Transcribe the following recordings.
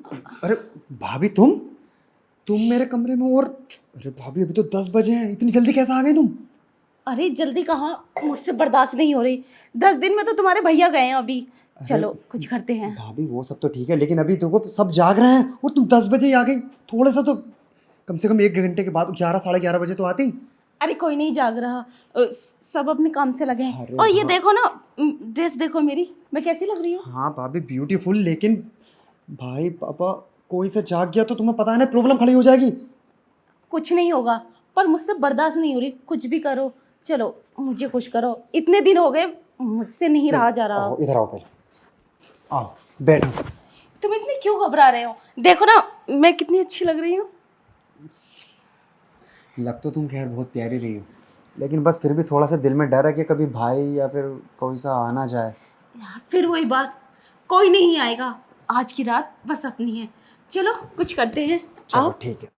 अरे भाभी तुम मेरे कमरे में और अरे भाभी अभी तो 10 बजे हैं, इतनी जल्दी कैसे आ गई तुम? अरे जल्दी कहाँ, मुझसे बर्दाश्त नहीं हो रही। 10 दिन में तो तुम्हारे भैया गए हैं अभी। चलो कुछ करते हैं। भाभी वो सब तो ठीक है, लेकिन अभी देखो सब जाग रहे हैं और तुम 10 बजे ही आ गई। थोड़ा सा तो कम से कम 1 घंटे के बाद 11 साढ़े 11 बजे तो आती। अरे कोई नहीं जाग रहा, सब अपने काम से लगे हैं। अरे और ये हाँ। देखो ना, ड्रेस देखो मेरी, मैं कैसी लग रही हूँ। हाँ भाभी ब्यूटीफुल, लेकिन भाई पापा कोई से जाग गया तो तुम्हें पता है ना प्रॉब्लम खड़ी हो जाएगी। कुछ नहीं होगा, पर मुझसे बर्दाश्त नहीं हो रही। कुछ भी करो, चलो मुझे खुश करो। इतने दिन हो गए, मुझसे नहीं रहा जा रहा। इधर आओ पहले, आओ बैठो। तुम इतने क्यों घबरा रहे हो? देखो ना मैं कितनी अच्छी लग रही हूँ। लग तो तुम खैर बहुत प्यारी रही हो, लेकिन बस फिर भी थोड़ा सा दिल में डर है कि कभी भाई या फिर कोई सा आना जाए। यार फिर वही बात, कोई नहीं आएगा। आज की रात बस अपनी है। चलो कुछ करते हैं, चलो आओ। ठीक है।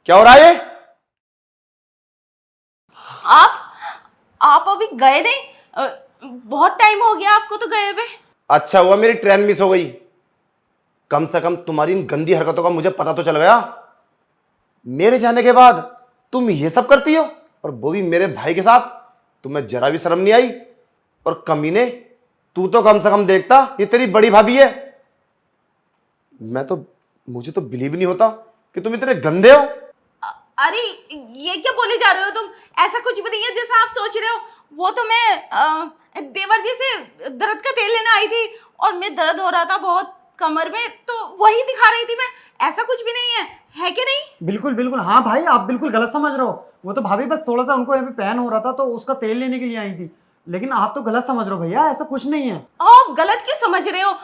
क्या हो रहा है? आप अभी गए नहीं? बहुत टाइम हो गया आपको तो गए हुए। अच्छा हुआ मेरी ट्रेन मिस हो गई। कम से कम तुम्हारी इन गंदी हरकतों का मुझे पता तो चल गया। मेरे जाने के बाद तुम ये सब करती हो, और वो भी मेरे भाई के साथ। तुम्हें जरा भी शर्म नहीं आई? और कमीने, तू तो कम से कम देखता, ये तेरी बड़ी भाभी है। मुझे तो बिलीव नहीं होता कि तुम इतने गंदे हो। अरे ये क्या बोले जा रहे हो तुम? ऐसा कुछ भी नहीं है जैसा आप सोच रहे हो। वो तो मैं देवर जी से दर्द का तेल लेने आई थी, और मैं दर्द हो रहा था बहुत कमर में, तो वही दिखा रही थी मैं। ऐसा कुछ भी नहीं है कि नहीं? बिल्कुल बिल्कुल, हाँ भाई आप बिल्कुल गलत समझ रहे हो। वो तो भाभी बस थोड़ा सा उनको यहाँ पे पैन हो रहा था तो उसका तेल लेने के लिए आई थी, लेकिन आप तो गलत समझ रहे हो भैया, ऐसा कुछ नहीं है। आप गलत क्यों समझ रहे हो?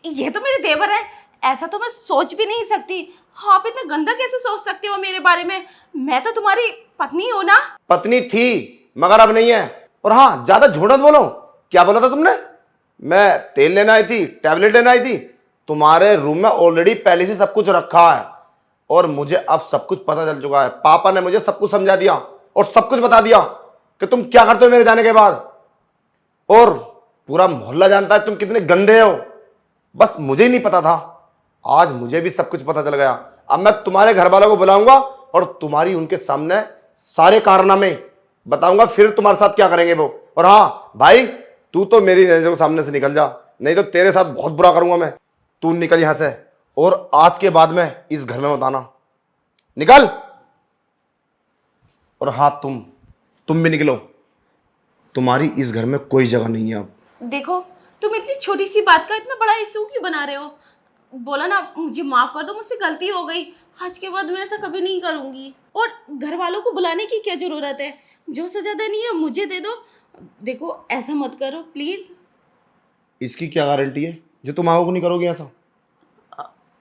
ये तो मेरे देवर है, ऐसा तो मैं सोच भी नहीं सकती। आप इतना गंदा कैसे सोच सकते हो मेरे बारे में? मैं तो तुम्हारी पत्नी हूं ना। पत्नी थी मगर अब नहीं है। और हाँ, ज्यादा झूठ मत बोलो। क्या बोला था तुमने? मैं तेल लेना आई थी, टैबलेट लेना आई थी। तुम्हारे रूम में ऑलरेडी पहले से सब कुछ रखा है, और मुझे अब सब कुछ पता चल चुका है। पापा ने मुझे सब कुछ समझा दिया और सब कुछ बता दिया कि तुम क्या करते हो मेरे जाने के बाद। और पूरा मोहल्ला जानता है तुम कितने गंदे हो। बस मुझे ही नहीं पता था, आज मुझे भी सब कुछ पता चल गया। अब मैं तुम्हारे घर वालों को बुलाऊंगा और तुम्हारी उनके सामने सारे कारनामे बताऊंगा, फिर तुम्हारे साथ क्या करेंगे वो। और हाँ भाई, तू तो मेरी नजरों के सामने से निकल जा, नहीं तो तेरे साथ बहुत बुरा करूंगा मैं। तू निकल यहां से, और आज के बाद में इस घर में मत आना। निकल। और हाँ, तुम भी निकलो। तुम्हारी इस घर में कोई जगह नहीं है अब। देखो, तुम इतनी छोटी सी बात का इतना बड़ा इशू क्यों बना रहे हो? बोला ना मुझे माफ कर दो, मुझसे गलती हो गई। आज के बाद मैं ऐसा कभी नहीं करूंगी। और घर वालों को बुलाने की क्या जरूरत है? जो सजा देनी है मुझे दे दो। देखो ऐसा मत करो प्लीज। इसकी क्या गारंटी है जो तुम आओगे नहीं करोगे ऐसा?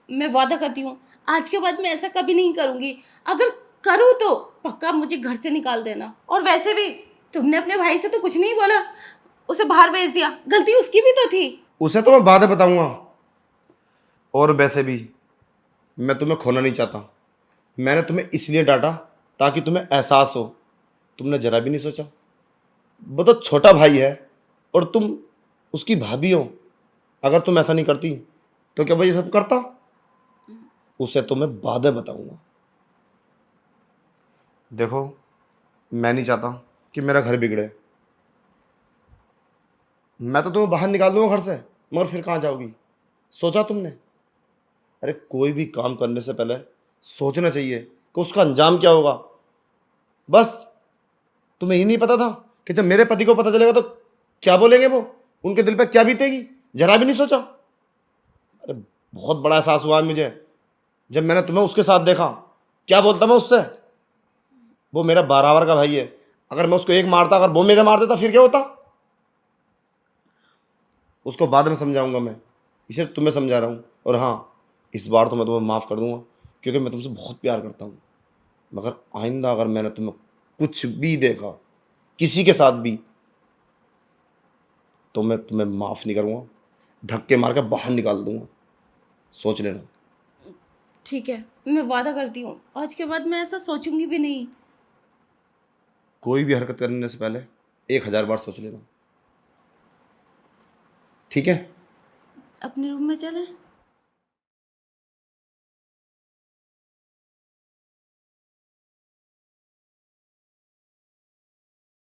मैं वादा करती हूँ आज के बाद मैं ऐसा कभी नहीं करूंगी। अगर करूँ तो पक्का मुझे घर से निकाल देना। और वैसे भी तुमने अपने भाई से तो कुछ नहीं बोला, उसे बाहर भेज दिया, गलती उसकी भी तो थी। उसे तो मैं बाद में बताऊंगा। और वैसे भी मैं तुम्हें खोना नहीं चाहता। मैंने तुम्हें इसलिए डांटा ताकि तुम्हें एहसास हो। तुमने जरा भी नहीं सोचा। वो तो छोटा भाई है और तुम उसकी भाभी हो। अगर तुम ऐसा नहीं करती तो क्या भाई ये सब करता? उसे तो मैं बाद में बताऊंगा। देखो, मैं नहीं चाहता कि मेरा घर बिगड़े। मैं तो तुम्हें बाहर निकाल दूंगा घर से, मगर फिर कहाँ जाओगी? सोचा तुमने? अरे कोई भी काम करने से पहले सोचना चाहिए कि उसका अंजाम क्या होगा। बस तुम्हें ही नहीं पता था कि जब मेरे पति को पता चलेगा तो क्या बोलेंगे वो, उनके दिल पे क्या बीतेगी? जरा भी नहीं सोचा। अरे बहुत बड़ा एहसास हुआ मुझे जब मैंने तुम्हें उसके साथ देखा। क्या बोलता मैं उससे? वो मेरा बराबर का भाई है। अगर मैं उसको एक मारता, अगर वो मेरे मार देता, फिर क्या होता? उसको बाद में समझाऊंगा मैं, इसे तुम्हें समझा रहा हूँ। और हाँ, इस बार तो मैं तुम्हें माफ़ कर दूंगा क्योंकि मैं तुमसे बहुत प्यार करता हूँ। मगर आइंदा अगर मैंने तुम्हें कुछ भी देखा किसी के साथ भी, तो मैं तुम्हें माफ़ नहीं करूँगा, धक्के मार के बाहर निकाल दूंगा। सोच लेना। ठीक है, मैं वादा करती हूँ आज के बाद मैं ऐसा सोचूंगी भी नहीं। कोई भी हरकत करने से पहले 1000 बार सोच लेना, ठीक है? अपने रूम में चलें?